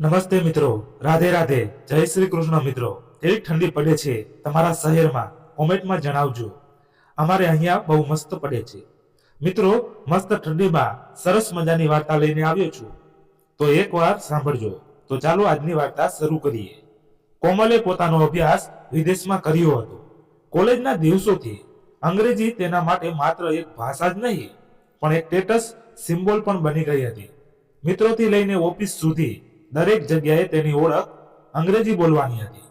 નમસ્તે મિત્રો, રાધે રાધે, જય શ્રી કૃષ્ણ મિત્રો. કેવી ઠંડી પડે છે તમારા શહેરમાં? કોમેન્ટમાં જણાવજો. અમારે અહીંયા બહુ મસ્ત પડે છે મિત્રો. મસ્ત ઠંડીમાં સરસ મજાની વાર્તા લઈને આવ્યો છું, તો એકવાર સાંભળજો. તો ચાલો આજની વાર્તા શરૂ કરીએ. કોમલે પોતાનો અભ્યાસ વિદેશમાં કર્યો હતો. કોલેજના દિવસોથી અંગ્રેજી તેના માટે માત્ર એક ભાષા જ નહીં, પણ એક સ્ટેટસ સિમ્બોલ પણ બની ગઈ હતી. મિત્રોથી લઈને ઓફિસ સુધી દરેક જગ્યાએ તેની ઓળખ અંગ્રેજી બોલવાની હતી.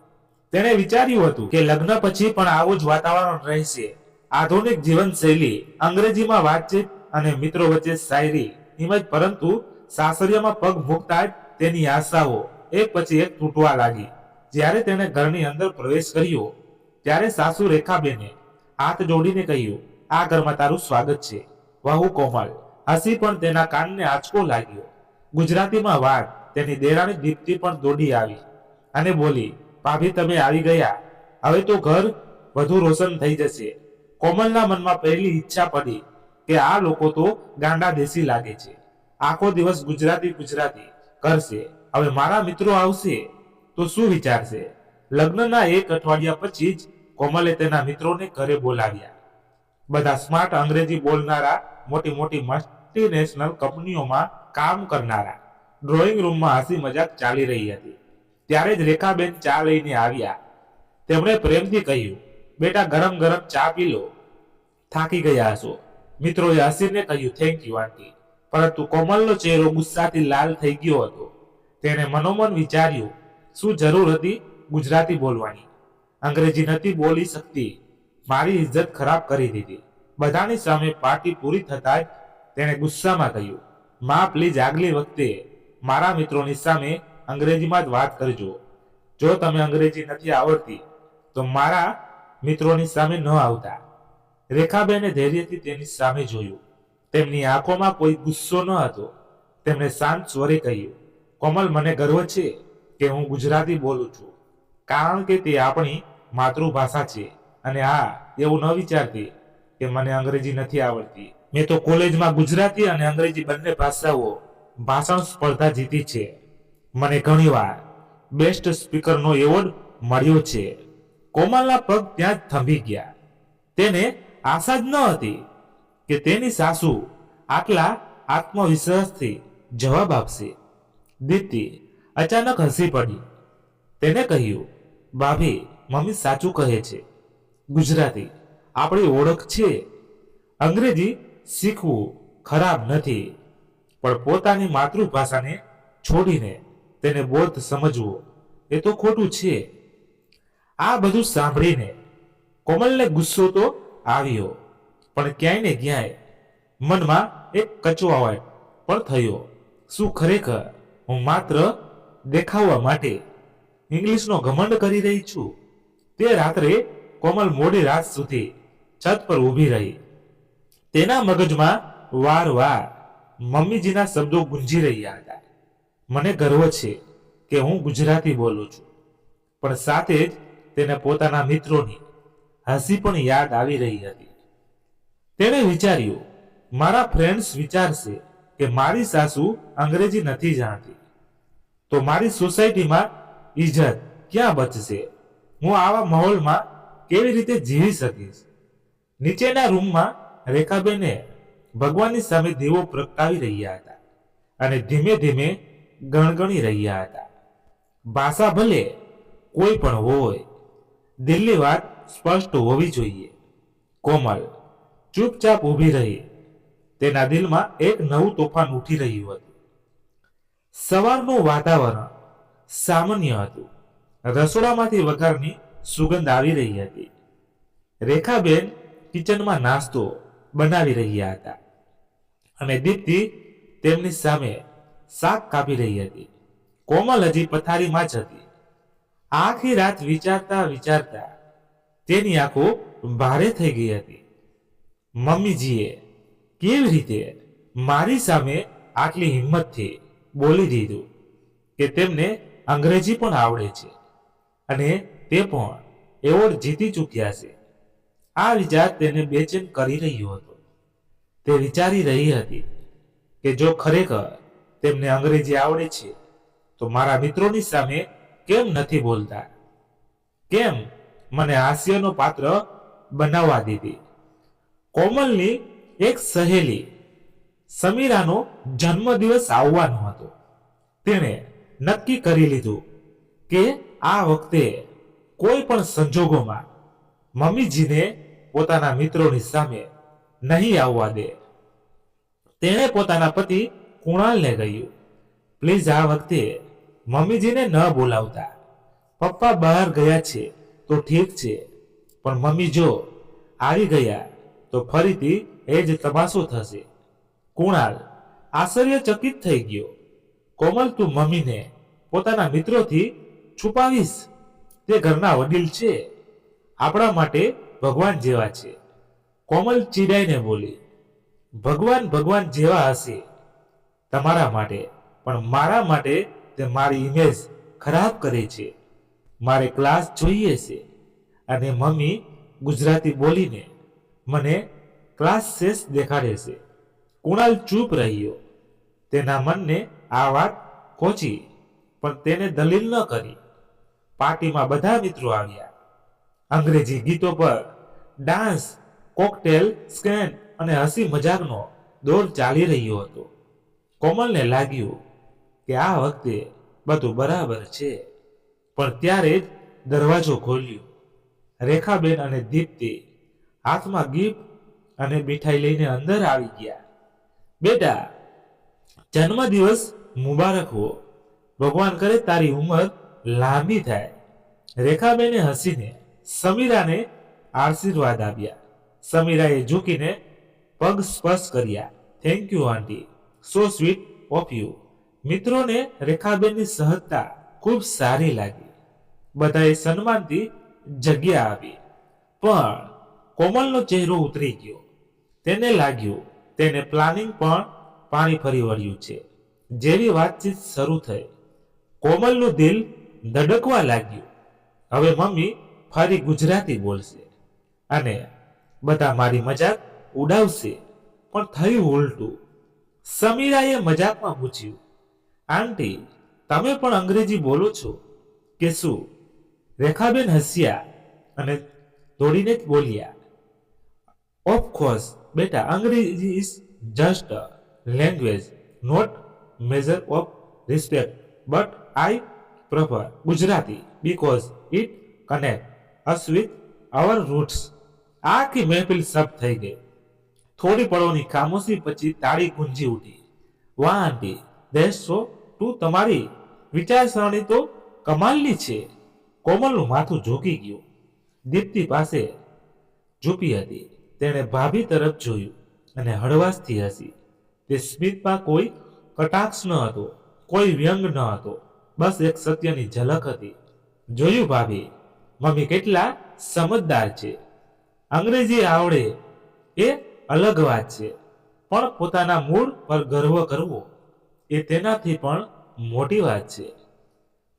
તેણે વિચાર્યું હતું કે લગ્ન પછી પણ આવું જ વાતાવરણ રહેશે. આધુનિક જીવનશૈલી, અંગ્રેજીમાં વાતચીત અને મિત્રો વચ્ચે શાયરી, એમ જ. પરંતુ સાસરિયામાં પગ મૂકતા જ તેની આશાઓ એક પછી એક તૂટવા લાગી. જ્યારે તેણે ઘરની અંદર પ્રવેશ કર્યો ત્યારે સાસુ રેખાબેને હાથ જોડીને કહ્યું, આ ઘરમાં તારું સ્વાગત છે વહુ કોમલ. હસી પણ તેના કાનને આંચકો લાગ્યો. ગુજરાતીમાં વાત તેની દેરાણી દીપ્તિ પણ દોડી આવી અને બોલી, ભાભી તમે આવી ગયા, હવે તો ઘર વધુ રોશન થઈ જશે. કોમલના મનમાં પહેલી ઈચ્છા પડી કે આ લોકો તો ગાંડા દેશી લાગે છે, આખો દિવસ ગુજરાતી કરશે. હવે મારા મિત્રો આવશે તો શું વિચારશે? લગ્નના એક અઠવાડિયા પછી જ કોમલે તેના મિત્રોને ઘરે બોલાવ્યા. બધા સ્માર્ટ, અંગ્રેજી બોલનારા, મોટી મોટી મલ્ટીનેશનલ કંપનીઓમાં કામ કરનારા. ડ્રોઈંગ રૂમમાં હસી મજાક ચાલી રહી હતી. ત્યારે જ રેખાબેન ચા લઈને આવ્યા. તેમણે પ્રેમથી કહ્યું, બેટા ગરમ ગરમ ચા પી લો, થાકી ગયા હશો. મિત્રોએ હસીને કહ્યું, થેન્ક યુ આંટી. પરંતુ કોમલનો ચહેરો ગુસ્સાથી લાલ થઈ ગયો હતો. તેણે મનોમન વિચાર્યું, શું જરૂર હતી ગુજરાતી બોલવાની? અંગ્રેજી નથી બોલી શકતી, મારી ઇજ્જત ખરાબ કરી દીધી. બધાની સામે પાર્ટી પૂરી થતા જ તેણે ગુસ્સામાં કહ્યું, માં પ્લીઝ આગલી વખતે મારા મિત્રોની સામે અંગ્રેજીમાં જ વાત કરજો. જો તમે અંગ્રેજી નથી આવડતી તો મારા મિત્રોની સામે ન આવતા. રેખાબેને ધૈર્યથી તેની સામે જોયું. તેમની આંખોમાં કોઈ ગુસ્સો ન હતો. તેમણે શાંત સ્વરે કહ્યું, કોમલ, મને ગર્વ છે કે હું ગુજરાતી બોલું છું, કારણ કે તે આપણી માતૃભાષા છે. અને હા, એવું ન વિચારતી કે મને અંગ્રેજી નથી આવડતી. મેં તો કોલેજમાં ગુજરાતી અને અંગ્રેજી બંને ભાષણ સ્પર્ધા જીતી છે. મને ઘણીવાર બેસ્ટ સ્પીકરનો એવોર્ડ મળ્યો છે. કોમલના પગ ત્યાં જ થંભી ગયા. તેને આશા જ ન હતી કે તેની સાસુ આટલા આત્મવિશ્વાસથી જવાબ આપશે. દીપ્તિ અચાનક હસી પડી. તેને કહ્યું, ભાભી, મમ્મી સાચું કહે છે, ગુજરાતી આપણી ઓળખ છે. અંગ્રેજી શીખવું ખરાબ નથી, પણ પોતાની માતૃભાષાને છોડીને તેને બૌદ્ધ સમજવો એ તો ખોટું છે. આ બધું સાંભળીને કોમલને ગુસ્સો તો આવ્યો, પણ ક્યાંય ને ક્યાંય મનમાં એક કચવાટ પણ થયો. શું ખરેખર હું માત્ર દેખાવા માટે ઇંગ્લિશનો ઘમંડ કરી રહી છું? તે રાત્રે કોમલ મોડી રાત સુધી છત પર ઊભી રહી. તેના મગજમાં વારવાર મમ્મીજીના શબ્દો ગુંજી રહ્યા હતા. મને ગર્વ છે કે હું ગુજરાતી બોલું છું. પણ સાથે જ તેને પોતાના મિત્રોની હસી પણ યાદ આવી રહી હતી. તેણે વિચાર્યું, મારા ફ્રેન્ડ્સ વિચારશે કે મારી સાસુ અંગ્રેજી નથી જાણતી, તો મારી સોસાયટીમાં ઇજ્જત ક્યાં બચશે? હું આવા માહોલમાં કેવી રીતે જીવી શકીશ? નીચેના રૂમમાં રેખાબેને ભગવાનની સામે દીવો પ્રગટાવી રહ્યા હતા અને ધીમે ધીમે ગણગણી રહ્યા હતા. ભાષા ભલે કોઈ પણ હોય, દિલની વાત સ્પષ્ટ હોવી જોઈએ. કોમલ ચૂપચાપ ઊભી રહી. તેના દિલમાં એક નવું તોફાન ઉઠી રહ્યું હતું. સવારનું વાતાવરણ સામાન્ય હતું. રસોડામાંથી વઘારની સુગંધ આવી રહી હતી. રેખાબેન કિચનમાં નાસ્તો બનાવી રહ્યા હતા અને દીપ્તિ તેમની સામે શાક કાપી રહી હતી. કોમલ હજી પથારીમાં જ હતી. આખી રાત વિચારતા વિચારતા તેની આંખો ભારે થઈ ગઈ હતી. મમ્મીજીએ કેવી રીતે મારી સામે આટલી હિંમતથી બોલી દીધું કે તેમને અંગ્રેજી પણ આવડે છે અને તે પણ એવોર્ડ જીતી ચૂક્યા છે. આ વિચાર તેને બેચેન કરી રહ્યો હતો. તે વિચારી રહી હતી કે જો ખરેખર તેમને અંગ્રેજી આવડે છે તો મારા મિત્રોની સામે કેમ નથી બોલતા? કેમ મને હાસ્યનો પાત્ર બનાવવા દીધી? કોમલની એક સહેલી સમીરાનો જન્મદિવસ આવવાનો હતો. તેણે નક્કી કરી લીધું કે આ વખતે કોઈ પણ સંજોગોમાં મમ્મીજીને પોતાના મિત્રોની સામે નહીં આવવા દે. તેણે પોતાના પતિ કુણાલને કહ્યું, પ્લીઝ આ વખતે મમ્મીજીને ન બોલાવતા. પપ્પા બહાર ગયા છે તો ઠીક છે, પણ મમ્મી જો આવી ગયા તો ફરીથી એ જ તમાશો થશે. કુણાલ આશ્ચર્યચકિત થઈ ગયો. કોમલ, તું મમ્મીને પોતાના મિત્રોથી છુપાવીશ? તે ઘરના વડીલ છે, આપણા માટે ભગવાન જેવા છે. કોમલ ચીડાઈને બોલી, ભગવાન ભગવાન જેવા હશે તમારા માટે, પણ મારા માટે તે મારી ઇમેજ ખરાબ કરે છે. મારે ક્લાસ જોઈએ છે અને મમ્મી ગુજરાતી બોલીને મને ક્લાસ શેષ દેખાડે છે. કુણાલ ચૂપ રહ્યો. તેના મનને આ વાત કોચી, પણ તેને દલીલ ન કરી. પાર્ટીમાં બધા મિત્રો આવ્યા. અંગ્રેજી ગીતો પર ડાન્સ, કોકટેલ, સ્કેન અને હસી મજાકનો દોર ચાલી રહ્યો હતો. કોમલને લાગ્યું કે આ વખતે બધું બરાબર છે, પણ ત્યારે જ દરવાજો ખોલ્યો. રેખાબેન અને દીપ્તિ હાથમાં ગિફ્ટ અને મીઠાઈ લઈને અંદર આવી ગયા. બેટા, જન્મદિવસ મુબારક હો. ભગવાન કરે તારી ઉંમર લાંબી થાય. રેખાબેને હસીને સમીરાને આશીર્વાદ આપ્યા. સમીરાએ ઝૂકીને પગ સ્પર્શ કર્યા. Thank you aunty, so sweet of you. મિત્રોને રેખાબેનની સહજતા ખૂબ સારી લાગી. બધાએ સન્માનથી જગ્યા આપી. પણ કોમલનો ચહેરો ઉતરી ગયો. તેને લાગ્યું તેને પ્લાનિંગ પણ પાણી ફરી વળ્યું છે. જેવી વાતચીત શરૂ થઈ, કોમલનું દિલ ધડકવા લાગ્યું. હવે મમ્મી ફરી ગુજરાતી બોલશે અને બધા મારી મજાક ઉડાવશે. પણ થયું ઉલટું. સમીરાએ મજાકમાં પૂછ્યું, આંટી, તમે પણ અંગ્રેજી બોલો છો કે શું? રેખાબેન હસ્યા અને દોડીને જ બોલ્યા, ઓફકોર્સ બેટા, અંગ્રેજી is just a language, not major of respect, but I prefer Gujarati because it connect us with our roots. આખી મહેફિલ સબ થઈ ગઈ. થોડી પળોની ખામોશી પછી તાળી ગુંજી ઉઠી. વાહ આંટી, દેશ સો તું, તમારી વિચારસરણી તો કમાલની છે. કોમલનું માથું ઝૂકી ગયું. દીપ્તિ પાસે ઝૂપી હતી. તેણે ભાભી તરફ જોયું અને હળવાશથી હસી. તે સ્મિતમાં કોઈ કટાક્ષ ન હતો, કોઈ વ્યંગ ન હતો, બસ એક સત્યની ઝલક હતી. જોયું ભાભી, મમ્મી કેટલા સમજદાર છે. અંગ્રેજી આવડે એ અલગ વાત છે, પણ પોતાના મૂળ પર ગર્વ કરવો એ તેનાથી પણ મોટી વાત છે.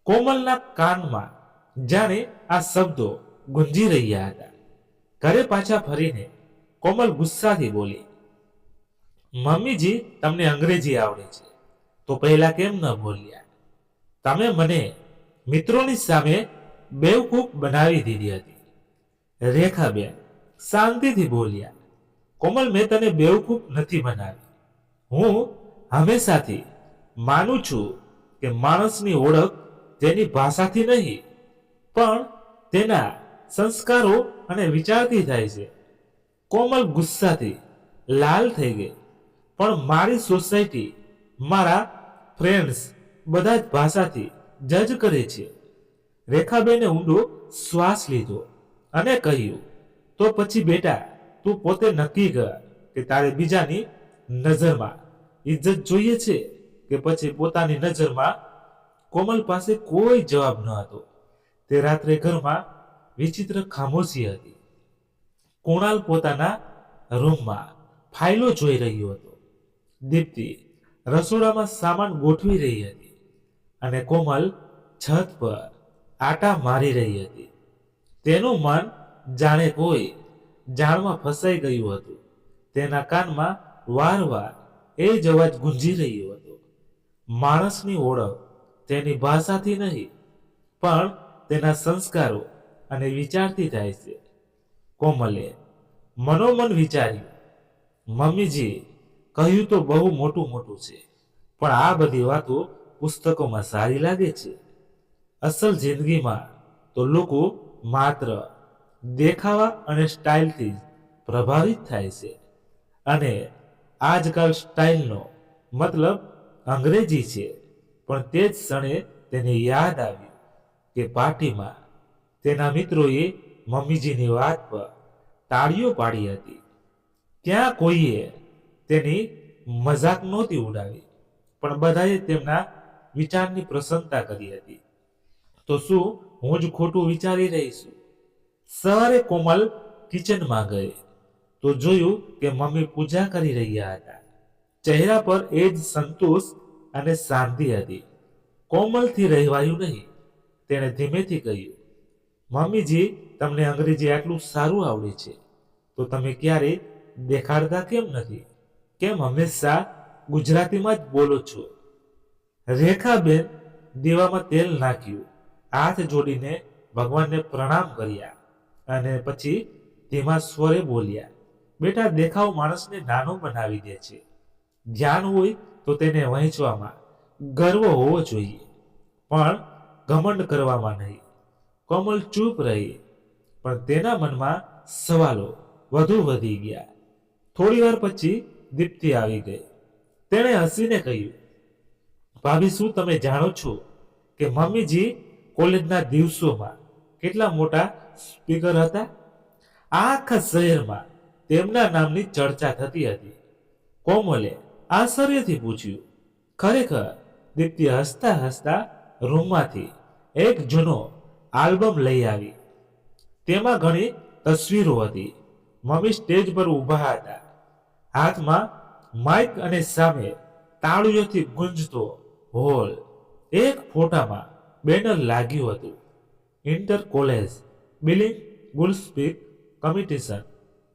કોમલના કાનમાં જાણે આ શબ્દો ગુંજી રહ્યા હતા. ઘરે પાછા ફરીને કોમલ ગુસ્સાથી બોલી, મમ્મીજી, તમને અંગ્રેજી આવડે છે તો પહેલા કેમ ન બોલ્યા? તમે મને મિત્રોની સામે બેવકૂફ બનાવી દીધી હતી. રેખાબેન શાંતિથી બોલ્યા, કોમલ, મેં તને બેવકૂફ નથી બનાવી. હું હંમેશાથી માનું છું કે માણસની ઓળખ તેની ભાષાથી નહીં, પણ તેના સંસ્કારો અને વિચારથી થાય છે. કોમલ ગુસ્સાથી લાલ થઈ ગઈ. પણ મારી સોસાયટી, મારા ફ્રેન્ડ્સ બધા જ ભાષાથી જજ કરે છે. રેખાબેને ઊંડો શ્વાસ લીધો અને કહ્યું, તો પછી બેટા, તું પોતે નક્કી કર કે તારે બીજાની નજરમાં ઇજ્જત જોઈએ છે કે પછી પોતાની નજરમાં? કોમલ પાસે કોઈ જવાબ ન હતો. તે રાત્રે ઘરમાં વિચિત્ર ખામોશી હતી. કુણાલ પોતાના રૂમમાં ફાઇલો જોઈ રહ્યો હતો. દીપ્તિ રસોડામાં સામાન ગોઠવી રહી હતી અને કોમલ છત પર આટા મારી રહી હતી. તેનું મન જાણે કોઈ જાળમાં ફસાઈ ગયું હતું. તેના કાનમાં વારવાર એ જ અવાજ ગુંજી રહ્યો હતો, માણસની ઓળખ તેની ભાષાથી નહીં, પણ તેના સંસ્કારો અને વિચારથી થાય છે. કોમલે મનોમન વિચાર્યું, મમ્મીજી કહ્યું તો બહુ મોટું મોટું છે, પણ આ બધી વાતો પુસ્તકોમાં સારી લાગે છે. અસલ જિંદગીમાં તો લોકો માત્ર દેખાવા અને સ્ટાઇલથી પ્રભાવિત થાય છે, અને આજકાલ સ્ટાઇલનો મતલબ અંગ્રેજી છે. પણ તે જ ક્ષણે તેને યાદ આવ્યું કે પાર્ટીમાં તેના મિત્રોએ મમ્મીજીની વાત પર તાળીઓ પાડી હતી. ત્યાં કોઈએ તેની મજાક નહોતી ઉડાવી, પણ બધાએ તેમના વિચારની પ્રશંસા કરી હતી. તો શું હું જ ખોટું વિચારી રહી છું? સવારે કોમલ કિચનમાં ગઈ તો જોયું કે મમ્મી પૂજા કરી રહ્યા હતા. ચહેરા પર એ જ સંતોષ અને શાંતિ હતી. કોમલથી રહેવાયું નહીં. તેણે ધીમેથી કહ્યું, મમ્મીજી, તમને અંગ્રેજી આટલું સારું આવડે છે, તો તમે ક્યારે દેખાડતા કેમ નથી? કેમ હંમેશા ગુજરાતીમાં જ બોલો છો? રેખાબેન દીવામાં તેલ નાખ્યું, હાથ જોડીને ભગવાનને પ્રણામ કર્યા અને પછી ધીમા સ્વરે બોલ્યા, બેટા, દેખાવ માણસને નાનો બનાવી દે છે. ધ્યાન હોય તો તેને વહેંચવામાં ગર્વ હોવો જોઈએ, પણ ઘમંડ કરવામાં નહીં. કોમલ ચૂપ રહી, પણ તેના મનમાં સવાલો વધુ વધી ગયા. થોડી વાર પછી દીપ્તિ આવી ગઈ. તેણે હસીને કહ્યું, ભાભી, શું તમે જાણો છો કે મમ્મીજી કોલેજના દિવસોમાં કેટલા મોટા સ્પીકર હતા? આખા શહેરમાં તેમના નામની ચર્ચા થતી હતી. કોમલે આશ્ચર્યથી પૂછ્યું. ખરેખર? દીપ્તિ હસતા હસતા રૂમમાંથી એક જૂનો આલ્બમ લઈ આવી. તેમાં ઘણી તસવીરો હતી. મમ્મી સ્ટેજ પર ઊભા હતા, હાથમાં માઇક અને સામે તાળીઓથી ગુંજતો હોલ. એક ફોટામાં બેનર લાગ્યું હતું, inter college billing good speak competition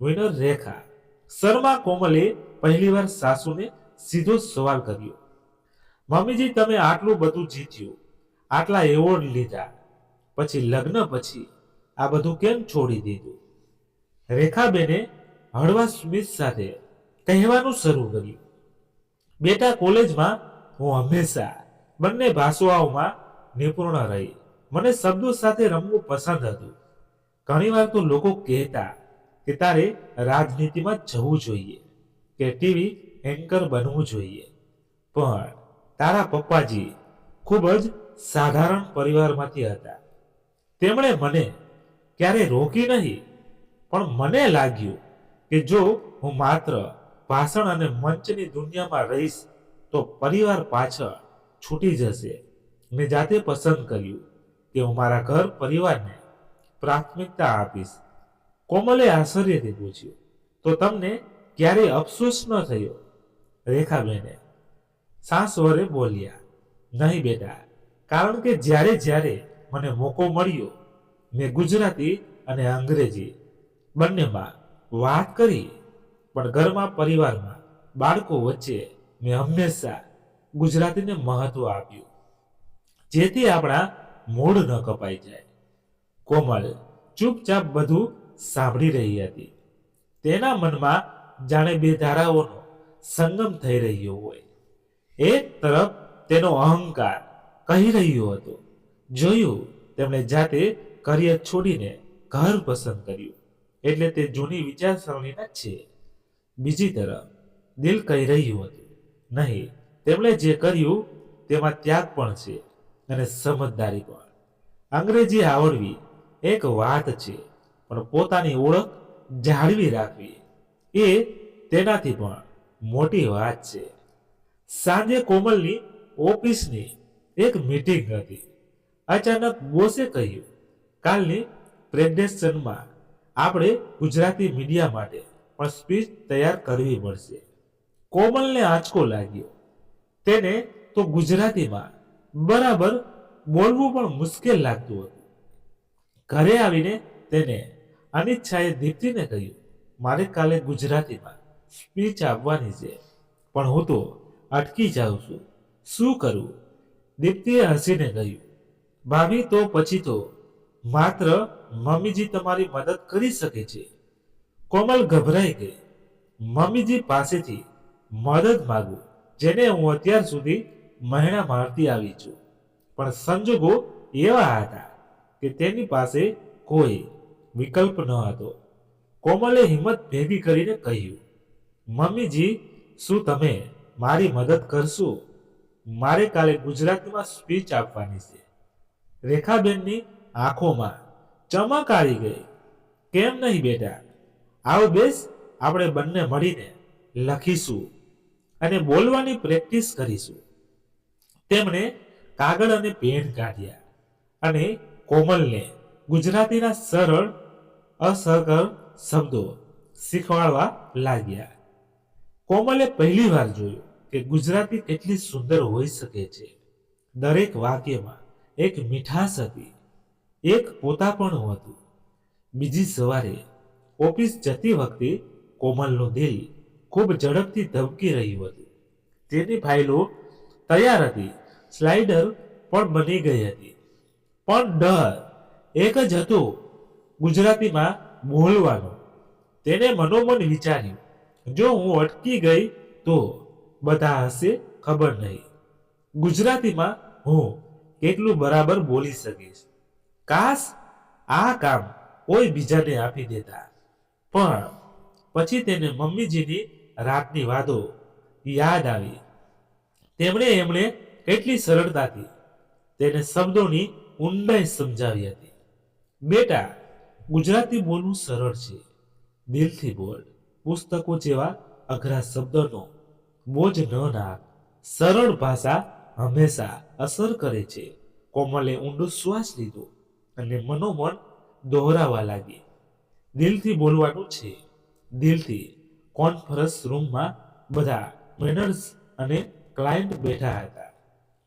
winner Rekha Sharma. કોમલે પહેલીવાર સાસુને સીધો સવાલ કર્યો, મમ્મીજી, તમે આટલું બધું જીત્યું, આટલા એવોર્ડ લીધા, પછી લગ્ન પછી આ બધું કેમ છોડી દીધું? રેખાબેને હળવા સ્મિત સાથે કહેવાનું શરૂ કર્યું, બેટા, કોલેજમાં હું હંમેશા બંને ભાષાઓમાં નિપુણ રહી. મને શબ્દો સાથે રમવું પસંદ હતું. ઘણીવાર તો લોકો કહેતા કે તારે રાજનીતિમાં જવું જોઈએ કે ટીવી એન્કર બનવું જોઈએ, પણ તારા પપ્પાજી ખૂબ જ સાધારણ પરિવારમાંથી હતા. તેમણે મને ક્યારે રોકી નહીં, પણ મને લાગ્યું કે જો હું માત્ર ભાષણ અને મંચની દુનિયામાં રહીશ તો પરિવાર પાછળ છૂટી જશે. મેં જાતે પસંદ કર્યું કે હું મારા ઘર પરિવારને પ્રાથમિકતા આપીશ. કોમલે આશ્ચર્યથી પૂછ્યું, તો તમને ક્યારેય અફસોસ ન થયો? રેખાબેને સાસવરે બોલ્યા, નહીં બેટા, કારણ કે જ્યારે જ્યારે મને મોકો મળ્યો મેં ગુજરાતી અને અંગ્રેજી બંનેમાં વાત કરી, પણ ઘરમાં, પરિવારમાં, બાળકો વચ્ચે મેં હંમેશા ગુજરાતીને મહત્વ આપ્યું, જેથી આપણા મૂળ ન કપાઈ જાય. કોમલ ચૂપચાપ બધું સાંભળી રહી હતી. તેના મનમાં જાણે બે ધારાઓનો સંગમ થઈ રહ્યો હોય. એક તરફ તેનો અહંકાર કહી રહ્યો હતો, જોયું તેમણે જાતે કરિયર છોડીને ઘર પસંદ કર્યું એટલે તે જૂની વિચારસરણીના છે. બીજી તરફ દિલ કહી રહ્યું હતું, નહીં, તેમણે જે કર્યું તેમાં ત્યાગ પણ છે અને સમજદારી પણ. અંગ્રેજી આવડવી એક વાત છે, પણ પોતાની ઓળખ જાળવી રાખવી એ તેનાથી પણ મોટી વાત છે. સાંજે કોમલની ઓફિસની એક મીટિંગ હતી. અચાનક બોસે કહ્યું, કાલની પ્રેઝન્ટેશનમાં આપણે ગુજરાતી મીડિયા માટે પણ સ્પીચ તૈયાર કરવી પડશે. કોમલને આંચકો લાગ્યો. તેને તો ગુજરાતીમાં બરાબર બોલવું પણ મુશ્કેલ લાગતું હતું. ઘરે આવીને તેને અનિચ્છાએ દીપ્તિને કહ્યું, મારે કાલે ગુજરાતીમાં સ્પીચ આપવાની છે, પણ હું તો અટકી જાઉં છું. શું કરું? દીપ્તિએ હસીને કહ્યું, ભાભી તો પછી તો માત્ર મમ્મીજી તમારી મદદ કરી શકે છે. કોમલ ગભરાઈ ગઈ. મમ્મીજી પાસેથી મદદ માંગુ, જેને હું અત્યાર સુધી મહેણા મારતી આવી છું, પણ સંજોગો એવા હતા કે તેની પાસે કોઈ વિકલ્પ ન હતો. કોમલે હિંમત ભેગી કરીને કહ્યું, મમ્મીજી, શું તમે મારી મદદ કરશો? મારે કાલે ગુજરાતીમાં સ્પીચ આપવાની છે. રેખાબેનની આંખોમાં ચમક આવી ગઈ. કેમ નહીં બેટા, આવ બેસ, આપણે બંને મળીને લખીશું અને બોલવાની પ્રેક્ટિસ કરીશું. તેમણે કાગળ અને પેન કાઢ્યા અને કોમલને ગુજરાતીના સરળ અસરળ શબ્દો શીખવાડવા લાગ્યા. કોમલે પહેલી વાર જોયું કે ગુજરાતી કેટલી સુંદર હોઈ શકે છે. દરેક વાક્યમાં એક મીઠાશ હતી, એક પોતાપણું હતું. બીજી સવારે ઓફિસ જતી વખતે કોમલનું દિલ ખૂબ ઝડપથી ધબકી રહ્યું હતું. તેની ફાઇલો તૈયાર હતી, સ્લાઇડર પણ બની ગઈ હતી, પણ ડર એક જ હતો, ગુજરાતીમાં બોલવાનો. તેને મનોમન વિચાર્યું, જો હું અટકી ગઈ તો બધા હશે ખબર નહીં. ગુજરાતીમાં હું કેટલું બરાબર બોલી શકીશ. કાશ આ કામ કોઈ બીજાને આપી દેતા. પણ પછી તેને મમ્મીજીની રાતની વાતો યાદ આવી. એમણે કેટલી સરળતાથી તેને શબ્દોની ઊંડાઈ સમજાવી હતી. બેટા, ગુજરાતી બોલવું સરળ છે. દિલથી બોલ. પુસ્તકો જેવા અઘરા શબ્દોનો બોજ ન નાખ. સરળ ભાષા હંમેશા અસર કરે છે. કોમલે ઊંડો શ્વાસ લીધો અને મનોમન દોહરાવા લાગી. દિલથી બોલવાનું છે, દિલથી. કોન્ફરન્સ રૂમમાં બધા મેનેજર્સ અને ક્લાયન્ટ બેઠા હતા.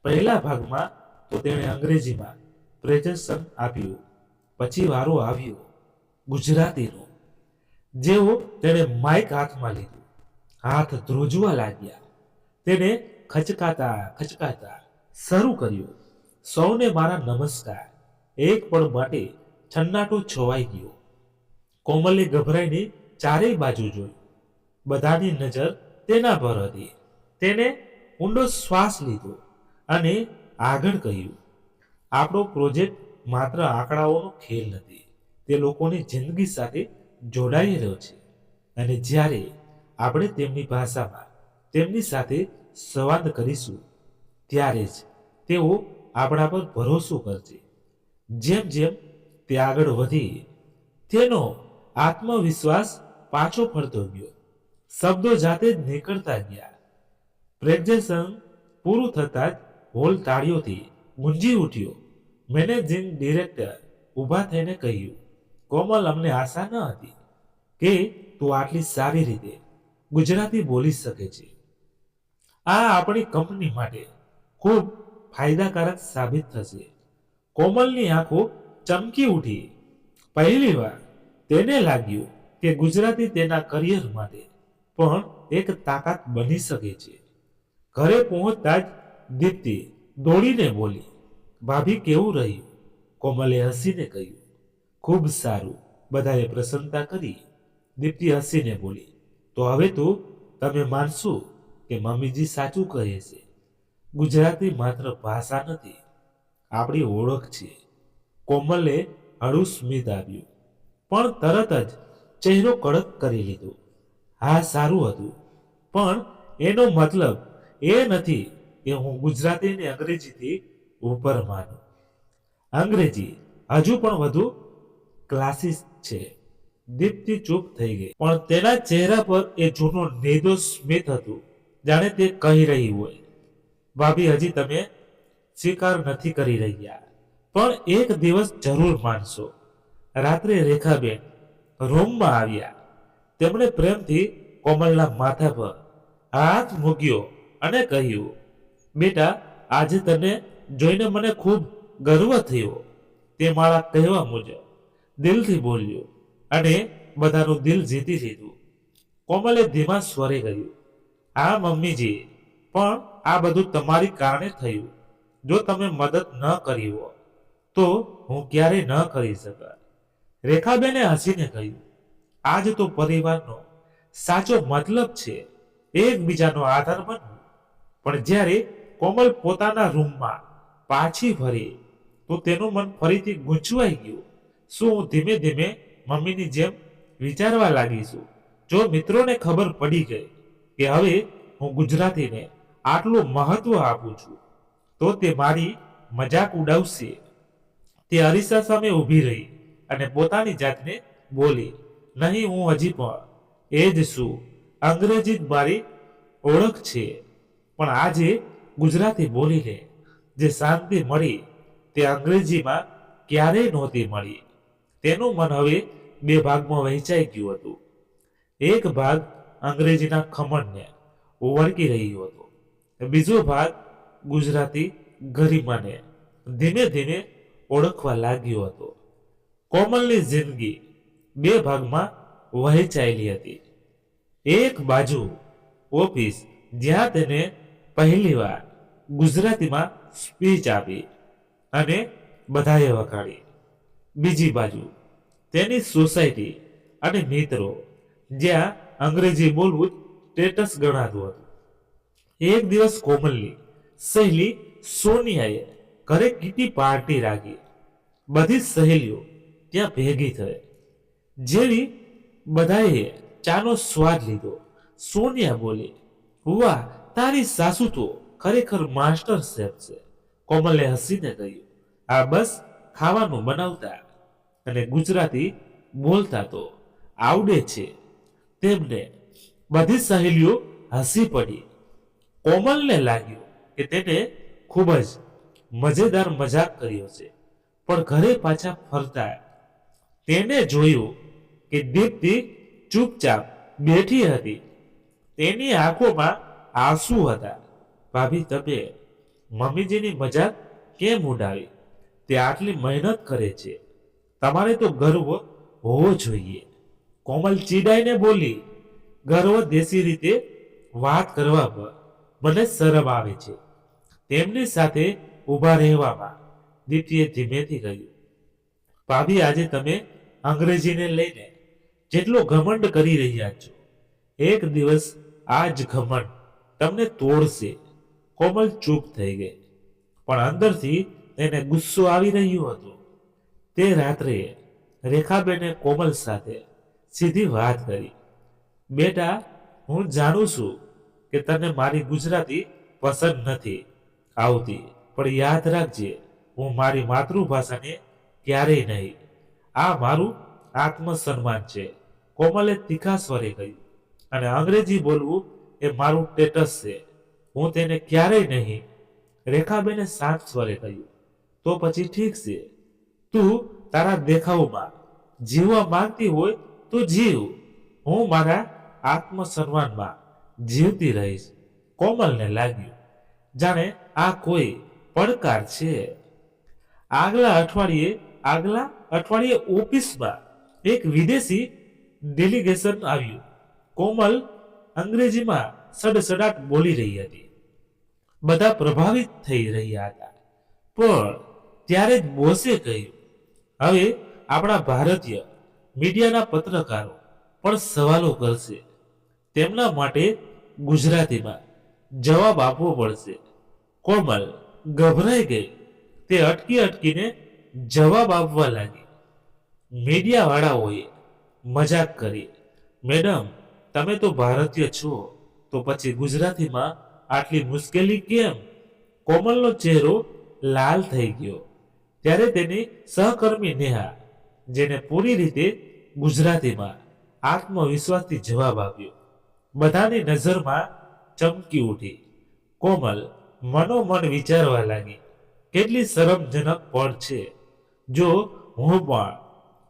પહેલા ભાગમાં તો તેણે અંગ્રેજીમાં પ્રેઝન્ટેશન આપ્યું. પછી વારો આવ્યો ગુજરાતીનો. જેવો તેણે માઇક હાથમાં લીધું, હાથ ધ્રુજવા લાગ્યા. તેને ખચકાતા શરૂ કર્યું. સૌને મારા નમસ્કાર. એક પળ માટે છન્નાટો છવાઈ ગયો. કોમલે ગભરાઈને ચારેય બાજુ જોયું. બધાની નજર તેના પર હતી. તેને ઊંડો શ્વાસ લીધો અને આગળ કહ્યું, આપણો પ્રોજેક્ટ માત્ર આંકડાઓનો ખેલ નથી, તે લોકોની જિંદગી સાથે જોડાયેલો છે. અને જ્યારે આપણે તેમની ભાષામાં તેમની સાથે સંવાદ કરીશું, ત્યારે જ તેઓ આપણા પર ભરોસો કરશે. જેમ જેમ તે આગળ વધી, તેનો આત્મવિશ્વાસ પાછો ફરતો ગયો. શબ્દો જાતે જ નીકળતા ગયા. પ્રેઝન્ટેશન પૂરું થતાં જ હોલ તાળીઓથી ગુંજી ઉઠ્યો. મેનેજિંગ ડિરેક્ટર ઊભા થઈને કહ્યું, કોમલ, અમને આશા ન હતી કે તું આટલી સારી રીતે ગુજરાતી બોલી શકે છે. આ આપણી કંપની માટે ખૂબ ફાયદાકારક સાબિત થશે. કોમલની આંખો ચમકી ઉઠી. પહેલી વાર તેને લાગ્યું કે ગુજરાતી તેના કરિયર માટે પણ એક તાકાત બની શકે છે. ઘરે પહોંચતા જ દીપ્તિ દોડીને બોલી, ભાભી, કેવું રહ્યું? કોમલે હસીને કહ્યું, ખૂબ સારું. બધાએ પ્રશંસા કરી. દીપ્તિ હસીને બોલી, તો હવે તો તમે માનશો કે મમ્મીજી સાચું કહે છે. ગુજરાતી માત્ર ભાષા નથી, આપણી ઓળખ છે. કોમલે હળવું સ્મિત આવ્યું, પણ તરત જ ચહેરો કડક કરી લીધો. હા, સારું હતું, પણ એનો મતલબ એ નથી કે હું ગુજરાતીને અંગ્રેજીથી ઉપર માનું. અંગ્રેજી હજુ પણ વધુ ક્લાસિક છે. દીપ્તિ ચૂપ થઈ ગઈ, પણ તેના ચહેરા પર એ જૂનો નિર્દોષ સ્મિત હતું, જાણે તે કહી રહી હોય, ભાભી, હજી તમે સ્વીકાર નથી કરી રહ્યા, પણ એક દિવસ જરૂર માનશો. રાત્રે રેખાબેન રૂમમાં આવ્યા. તેમણે પ્રેમથી કોમલના માથા પર હાથ મૂક્યો અને કહ્યું, બેટા, આજે તને જોઈને મને ખૂબ ગર્વ થયો. તે મારા કહેવા મુજબ દિલથી બોલ્યો અને બધાનું દિલ જીતી લીધું. કોમલે ધીમા સ્વરે કહ્યું, આ મમ્મીજી, પણ આ બધું તમારી કારણે થયું. જો તમે મદદ ન કરી હો તો હું ક્યારેય ન કરી શકા. રેખાબેને હસીને કહ્યું, આજ તો પરિવારનો સાચો મતલબ છે, એકબીજાનો આધાર બનવું. પણ જ્યારે કોમલ પોતાના રૂમમાં પાછી ફરી તો તેનું મન ફરીથી ગૂંચવાઈ ગયું. શું હું ધીમે ધીમે મમ્મીની જેમ વિચારવા લાગીશું? જો મિત્રોને ખબર પડી ગઈ કે હવે હું ગુજરાતીને આટલું મહત્વ આપું છું તો તે મારી મજાક ઉડાવશે. તે અરીસા સામે ઊભી રહી અને પોતાની જાતને બોલી, નહીં, હું હજી પણ એ જ છું. અંગ્રેજી જ મારી ઓળખ છે, પણ આજે ગુજરાતી બોલી લે. જે શાંતિ મળી તે અંગ્રેજીમાં ક્યારેય નહોતી મળી. તેનું મન હવે બે ભાગમાં વહેંચાઈ ગયું હતું. એક ભાગ અંગ્રેજીના ખમણને ઓળખી રહ્યો હતો, બીજો ભાગ ગુજરાતી ગરિમાને ધીમે ધીમે ઓળખવા લાગ્યો હતો. કોમલની જિંદગી બે ભાગમાં વહેંચાયેલી હતી. એક બાજુ ઓફિસ, જ્યાં તેને પહેલીવાર ગુજરાતીમાં સ્પીચ આપી અને બધાએ વખાણી. બીજી બાજુ તેની સોસાયટી અને મિત્રો, જ્યાં અંગ્રેજી બોલવું સ્ટેટસ ગણાતું હતું. એક દિવસ કોમલની સહેલી સોનિયાએ ઘરે કીટી પાર્ટી રાખી. બધી સહેલીઓ ત્યાં ભેગી થઈ. જેવી બધાએ ચાનો સ્વાદ લીધો, સોનિયા બોલી, વાહ, તારી સાસુ તો ખરેખર માસ્ટર શેફ છે. કોમલે હસીને કહ્યું, આ બસ ખાવાનું બનાવતા અને ગુજરાતી બોલતા તો આવડે છે તેમને. બધી સહેલીઓ હસી પડી. કોમલને લાગ્યું કે તેને ખૂબ જ મજેદાર મજાક કર્યો છે. પણ ઘરે પાછા ફરતા તેને જોયું કે દીપ્તિ ચૂપચાપ બેઠી હતી. તેની આંખોમાં આંસુ હતા. ભાભી, તમે મમ્મીજીની મજાક કેમ ઉડાવી? તે આટલી મહેનત કરે છે, તમારે તો ગર્વ હોવો જોઈએ. કોમલ ચીડાઈને બોલી, ગર્વ દેશી રીતે વાત કરવા પર મને શરમ આવે છે. તેમની સાથે ઊભા રહેવામાં દીપ્તિએ ધીમેથી કહ્યું, ભાભી, આજે તમે અંગ્રેજીને લઈને જેટલો ઘમંડ કરી રહ્યા છો, એક દિવસ આ જ ઘમંડ તમને તોડશે. કોમલ ચૂપ થઈ ગઈ, પણ અંદરથી તેને ગુસ્સો આવી રહ્યો હતો. તે રાત્રે રેખાબેને કોમલ સાથે સીધી વાત કરી, બેટા, હું જાણું છું કે તને મારી ગુજરાતી પસંદ નથી આવતી, પણ યાદ રાખજે, હું મારી માતૃભાષાને ક્યારેય નહીં. આ મારું આત્મસન્માન છે. કોમલે તીખા સ્વરે કહ્યું, અને અંગ્રેજી બોલવું એ મારું સ્ટેટસ છે, હું તેને ક્યારેય નહીં. રેખાબેને શાંત સ્વરે કહ્યું, તો પછી ઠીક છે, તું તારા દેખાવમાં જીવવા માંગતી હોય તો જીવ, હું મારા આત્મસન્માનમાં જીવતી રહીશ. કોમલને લાગ્યું જાણે આ કોઈ પડકાર છે. આગલા અઠવાડિયે ઓફિસમાં એક વિદેશી ડેલિગેશન આવ્યું. કોમલ અંગ્રેજીમાં સડસડાટ બોલી રહી હતી. બધા પ્રભાવિત થઈ રહ્યા હતા. પણ ત્યારે જ બોસે કહ્યું, હવે આપણા ભારતીય મીડિયાના પત્રકારો પણ સવાલો કરશે, તેમના માટે ગુજરાતીમાં જવાબ આપવો પડશે. કોમલ ગભરાઈ ગઈ. તે અટકીને જવાબ આપવા લાગી. મીડિયાવાળાઓએ મજાક કરી, મેડમ, તમે તો ભારતીય છો, તો પછી ગુજરાતીમાં આટલી મુશ્કેલી કેમ? કોમલનો ચહેરો લાલ થઈ ગયો. ત્યારે તેની સહકર્મી નેહા, જેને પૂરી રીતે ગુજરાતીમાં આત્મવિશ્વાસથી જવાબ આપ્યો, બધાની નજરમાં ચમકી ઉઠી. કોમલ મનોમન વિચારવા લાગી, કેટલી શરમજનક પળ છે. જો હું પણ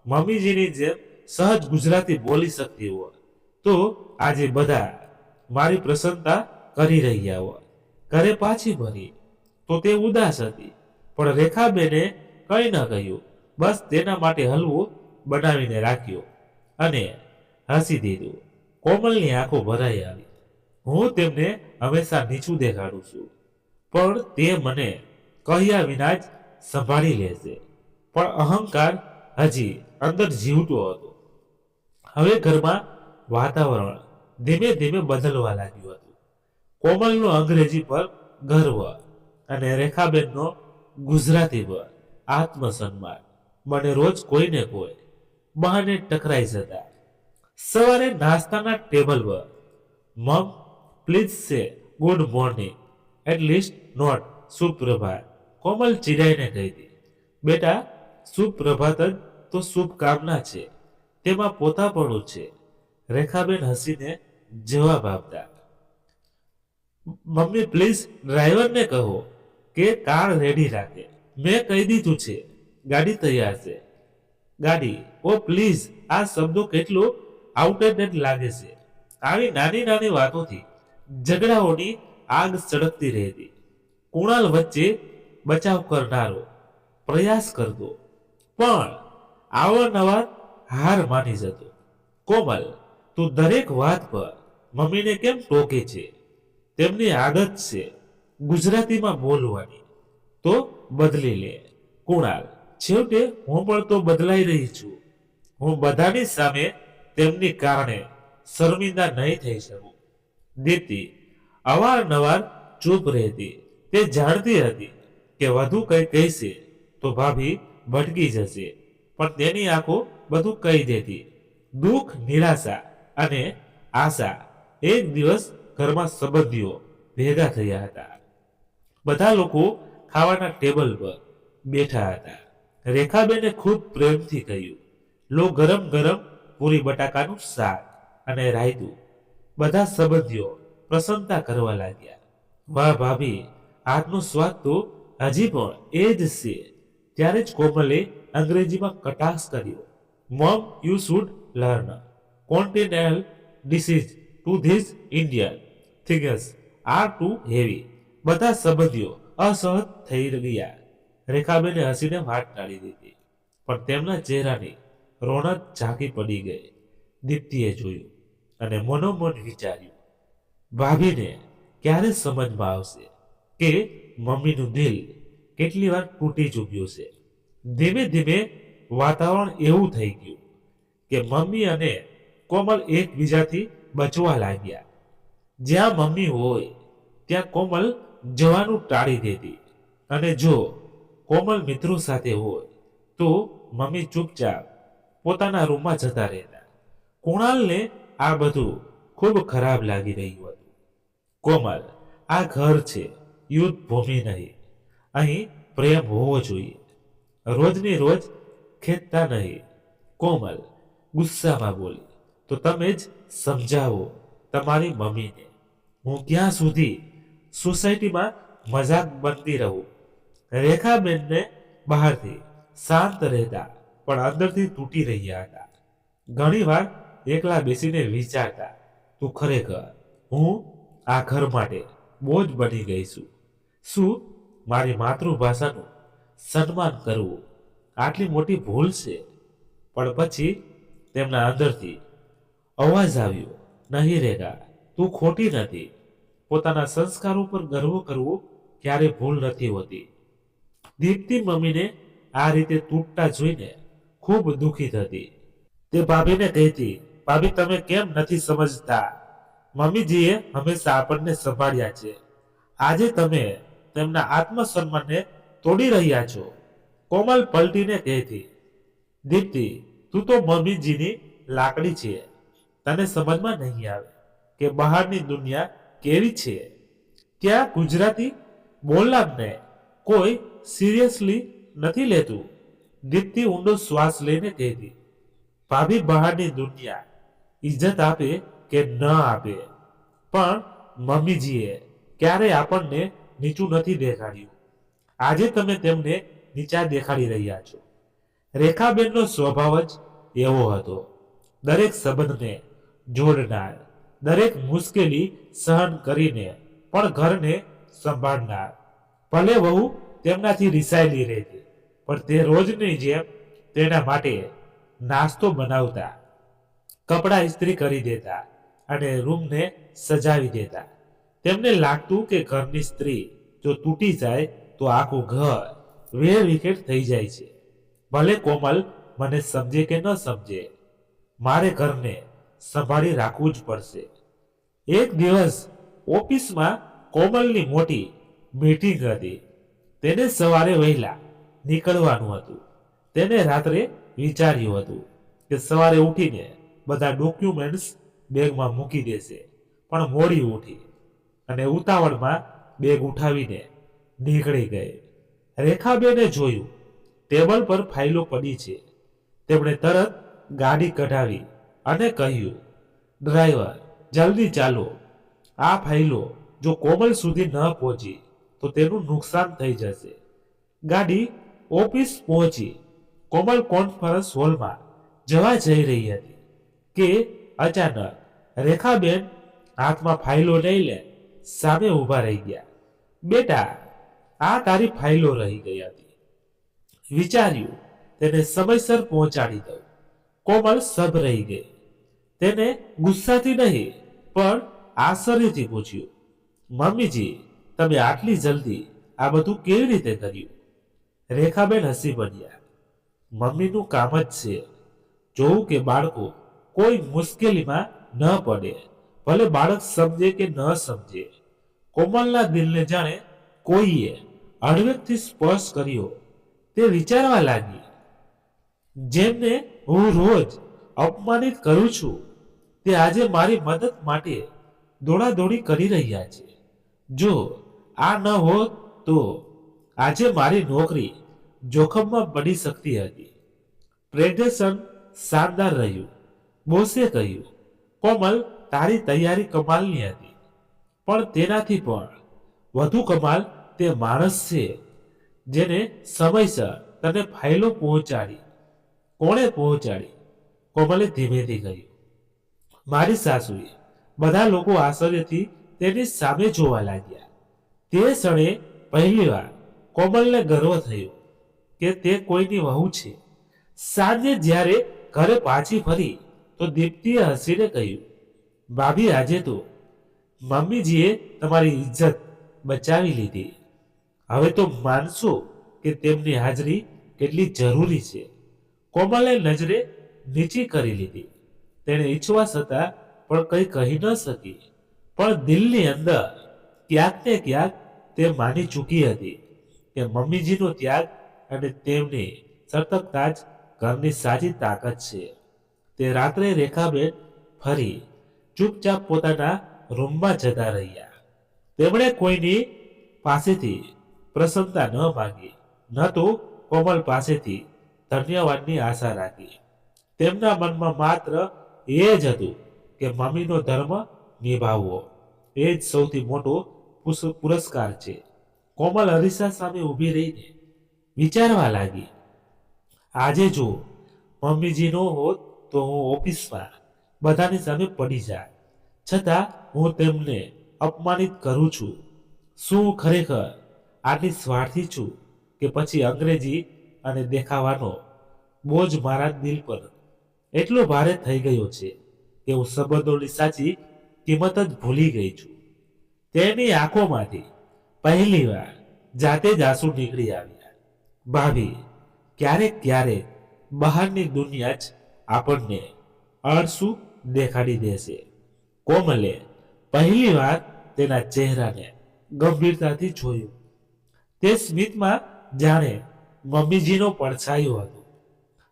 મમ્મીજીની જેમ સહજ ગુજરાતી બોલી શકતી હોત તો આજે બધા મારી પ્રશંસા કરી રહ્યા હોત. ઘરે પાછી ફરી તો તે ઉદાસ હતી, પણ રેખાબેને કંઈ ન કહ્યું. બસ તેના માટે હલવો બનાવીને રાખ્યો અને હસી દીધું. કોમલની આંખો ભરાઈ આવી. હું તેમને હંમેશા નીચું દેખાડું છું, પણ તે મને કહ્યા વિના જ સંભાળી લેશે. પણ અહંકાર હજી અંદર જીવતો હતો. હવે ઘરમાં વાતાવરણ ધીમે ધીમે બદલવા લાગ્યું હતું. કોમલનો અંગ્રેજી પર ગર્વ અને રેખાબેનનો ગુજરાતી પર આત્મસન્માન મને રોજ કોઈને કોઈ બહાને ટકરાઈ જતા. સવારે નાસ્તાના ટેબલ પર mum please say good morning at least not suprabhat. Komal ચિડાઈને કહી હતી, બેટા સુપ્રભાત જ તો શુભકામના છે, તેમાં પોતાપણું છે. રેખાબેન હસીને જવાબ આપતા, મમ્મી પ્લીઝ ડ્રાઈવરને કહો કે કાર રેડી રાખે. મેં કહી દીધું છે, ગાડી તૈયાર છે. ગાડી, ઓ પ્લીઝ, આ શબ્દો કેટલો આઉટડેટેડ લાગે છે. આવી નાની નાની વાતોથી ઝઘડાઓની આગ સળગતી રહેતી. કુણાલ વચ્ચે બચાવ કરનારો પ્રયાસ કરતો, પણ અવારનવાર હાર માની જતો. કોમલ, તું દરેક વાત પર મમ્મીને કેમ ટોકે છે? તેમની આદત છે ગુજરાતીમાં બોલવાની, તો બદલી લે. કુણાલ, છેવટે હું પણ તો બદલાઈ રહી છું. હું બધાની સામે તેમની કારણે શર્મિંદા નહીં થઈ શકું. દીપ્તિ અવારનવાર ચૂપ રહેતી. તે જાણતી હતી કે વધુ કંઈ કહેશે તો ભાભી ભટકી જશે, પણ તેની આંખો બધું કહી દેતી. દુઃખ, નિરાશા અને આશા. એક દિવસ ઘરમાં સંબંધીઓ ભેગા થયા હતા. બધા લોકો ખાવાના ટેબલ પર બેઠા હતા. રેખાબેને ખૂબ પ્રેમથી કહ્યું, લો ગરમ ગરમ પૂરી બટાકાનું શાક અને રાયતું. બધા સંબંધીઓ પ્રસન્નતા કરવા લાગ્યા. વાહ ભાભી, આજનો સ્વાદ તો હજી પણ એ જ છે. ત્યારે જ કોમલે અંગ્રેજીમાં કટાક્ષ કર્યો, mom you should learn continental dishes to this Indian things are too heavy. બધા સંબંધીઓ અસહજ થઈ ગયા. રેખાબેને હસીને વાત ટાળી દીધી, પણ તેમના ચહેરાની રોનક ઝાંકી પડી ગઈ. દીપ્તિએ જોયું અને મનોમન વિચાર્યું, ભાભીને ક્યારે સમજમાં આવશે કે મમ્મીનું દિલ કેટલી વાર તૂટી ચૂક્યું છે. ધીમે ધીમે વાતાવરણ એવું થઈ ગયું કે મમ્મી અને કોમલ એકબીજાથી બચવા લાગ્યા. જ્યાં મમ્મી હોય ત્યાં કોમલ જવાનું ટાળી દેતી, અને જો કોમલ મિત્રો સાથે હોય તો મમ્મી ચૂપચાપ પોતાના રૂમમાં જતા રહેતા. કુણાલને આ બધું ખૂબ ખરાબ લાગી રહ્યું હતું. કોમલ, આ ઘર છે, યુદ્ધ ભૂમિ નહીં. અહીં પ્રેમ હોવો જોઈએ, રોજની રોજ ખેંચતા નહીં. કોમલ ગુસ્સામાં બોલી, તો તમે જ સમજાવો તમારી મમ્મીને. હું ક્યાં સુધી સોસાયટીમાં મજાક બનતી રહું? રેખાબેનને બહારથી શાંત રહેતા પણ અંદરથી તૂટી રહ્યા હતા. ઘણીવાર એકલા બેસીને વિચારતા, તું ખરેખર હું આ ઘર માટે બોજ બની ગઈ છું. શું મારી માતૃભાષાનું સન્માન કરવું આટલી મોટી ભૂલ છે? પણ પછી તેમના અંદરથી અવાજ આવ્યો, નહીં રેખા, તું ખોટી નથી. પોતાના સંસ્કારો પર ગર્વ કરવો ક્યારે ભૂલ નથી હોતી. દીપ્તિ મમ્મીને આ રીતે તૂટતા જોઈને ખૂબ દુઃખી થતી. તે ભાભીને કહેતી, ભાભી તમે કેમ નથી સમજતા? મમ્મીજીએ હંમેશા આપણને સંભાળ્યા છે. આજે તમે તેમના આત્મસન્માનને તોડી રહ્યા છો. કોમલ પલટીને કહેતી, દીપ્તિ તું તો મમ્મીજીની લાકડી છે. તને સમજમાં નહીં આવે કે બહારની દુનિયા કેવી છે. ત્યાં ગુજરાતી બોલનારને કોઈ સિરિયસલી નથી લેતું. દીપ્તિ ઊંડો શ્વાસ લઈને કહેતી, ભાભી બહારની દુનિયા ઇજ્જત આપે કે ન આપે, પણ મમ્મીજીએ ક્યારેય આપણને નીચું નથી દેખાડ્યું. આજે તમે તેમને નીચા દેખાડી રહ્યા છો. રેખાબેનનો સ્વભાવ જ એવો હતો. દરેક સંબંધને જોડનાર, દરેક મુશ્કેલી સહન કરીને પણ ઘરને સંભાળનાર. ભલે વહુ તેમનાથી રિસાયેલી રહેતી, પણ તે રોજની જેમ તેના માટે નાસ્તો બનાવતા, કપડાં ઇસ્ત્રી કરી દેતા અને રૂમને સજાવી દેતા. તેમને લાગતું કે ઘરની સ્ત્રી જો તૂટી જાય તો આખું ઘર વેર વિખેર થઈ જાય છે. ભલે કોમલ મને સમજે કે ન સમજે, મારે ઘરને સંભાળી રાખવું જ પડશે. એક દિવસ ઓફિસમાં કોમલની મોટી મીટિંગ હતી. તેને સવારે વહેલા નીકળવાનું હતું. તેને રાત્રે વિચાર્યું હતું કે સવારે ઉઠીને બધા ડોક્યુમેન્ટ્સ બેગમાં મૂકી દેશે, પણ મોડી ઉઠી અને ઉતાવળમાં બેગ ઉઠાવીને નીકળી ગઈ. રેખાબેને જોયું ટેબલ પર ફાઇલો પડી છે. તેમણે તરત ગાડી કઢાવી અને કહ્યું, ડ્રાઈવર જલ્દી ચાલો, આ ફાઇલો જો કોમલ સુધી ન પહોંચી તો તેનું નુકસાન થઈ જશે. ગાડી ઓફિસ પહોંચી. કોમલ કોન્ફરન્સ હોલમાં જવા જઈ રહી હતી કે અચાનક રેખાબેન હાથમાં ફાઇલો લઈ લે સામે ઊભા રહી ગયા. બેટા, આ તારી ફાઇલો રહી ગઈ હતી. વિચાર્યું તેને સમયસર પહોંચાડી દઉં. કોમલ સબ રહી ગઈ. તેને ગુસ્સાથી નહીં પણ આશ્ચર્યથી પૂછ્યું, મમ્મીજી, તમે આટલી જલ્દી આ બધું કેવી રીતે કર્યું? રેખાબેન હસી પડ્યા. મમ્મીનું કામ જ છે જોવું કે બાળકો કોઈ મુશ્કેલીમાં ન પડે, ભલે બાળક સમજે કે ન સમજે. કોમલના દિલને જાણે કોઈએ હળવેકથી સ્પર્શ કર્યો. તે વિચારવા લાગી, જેમને હું રોજ અપમાનિત કરું છું તે આજે મારી મદદ માટે દોડાદોડી કરી રહ્યા છે. જો આ ન હોત તો આજે મારી નોકરી જોખમમાં પડી શકતી હતી. પ્રેઝન્ટેશન શાનદાર રહ્યું. બોસે કહ્યું, કોમલ, તારી તૈયારી કમાલની હતી, પણ તેનાથી પણ વધુ કમાલ તે માણસ છે જેને સમયસર તને ફાઇલો પહોંચાડી. કોણે પહોંચાડી? કોમલે ધીમેથી કહ્યું, મારી સાસુએ. બધા લોકો આશ્ચર્યથી તેની સામે જોવા લાગ્યા. તે ક્ષણે પહેલીવાર કોમલને ગર્વ થયો કે તે કોઈની વહુ છે. સાંજે જ્યારે ઘરે પાછી ફરી તો દીપ્તિએ હસીને કહ્યું, ભાભી, આજે તો મમ્મીજીએ તમારી ઇજ્જત બચાવી લીધી. હવે તો માનશો કે તેમની હાજરી કેટલી જરૂરી છે. કોમલે નજરે નીચી કરી લીધી. તેણે ઈચ્છવા છતાં પણ કંઈ કહી ન શકી, પણ દિલની અંદર ક્યાંક ને ક્યાંક તે માની ચૂકી હતી કે મમ્મીજીનો ત્યાગ અને તેમની સતર્કતા જ ઘરની સાચી તાકાત છે. તે રાત્રે રેખાબેન ફરી ચૂપચાપ પોતાના રૂમમાં જતા રહ્યા. તેમણે કોઈની પાસેથી પ્રસન્નતા ન માંગી, ન તો કોમલ પાસેથી ધન્યવાદની આશા રાખી. તેમના મનમાં માત્ર એ જ હતું કે મમ્મીનો ધર્મ નિભાવવો એ જ સૌથી મોટો પુરસ્કાર છે. કોમલ અરીસા સામે ઊભી રહીને વિચારવા લાગી, આજે જો મમ્મીજીનો હોત તો હું ઓફિસમાં બધાની સામે પડી જાય, છતાં હું તેમને અપમાનિત કરું છું. શું ખરેખર આટલી સ્વાર્થી છું કે પછી અંગ્રેજી અને દેખાવાનો બોજ મારા દિલ પર એટલો ભારે થઈ ગયો છે કે હું સંબંધોની સાચી કિંમત જ ભૂલી ગઈ છું. તેની આંખોમાંથી પહેલીવાર જાતે જ આંસુ નીકળી આવ્યા. ભાભી, ક્યારેક ક્યારેક બહારની દુનિયા જ આપણને અળસું દેખાડી દેશે. કોમલે પહેલીવાર તેના ચહેરાને ગંભીરતાથી જોયું. તે સ્મિતમાં જાણે મમ્મીજીનો પડછાયો હતો.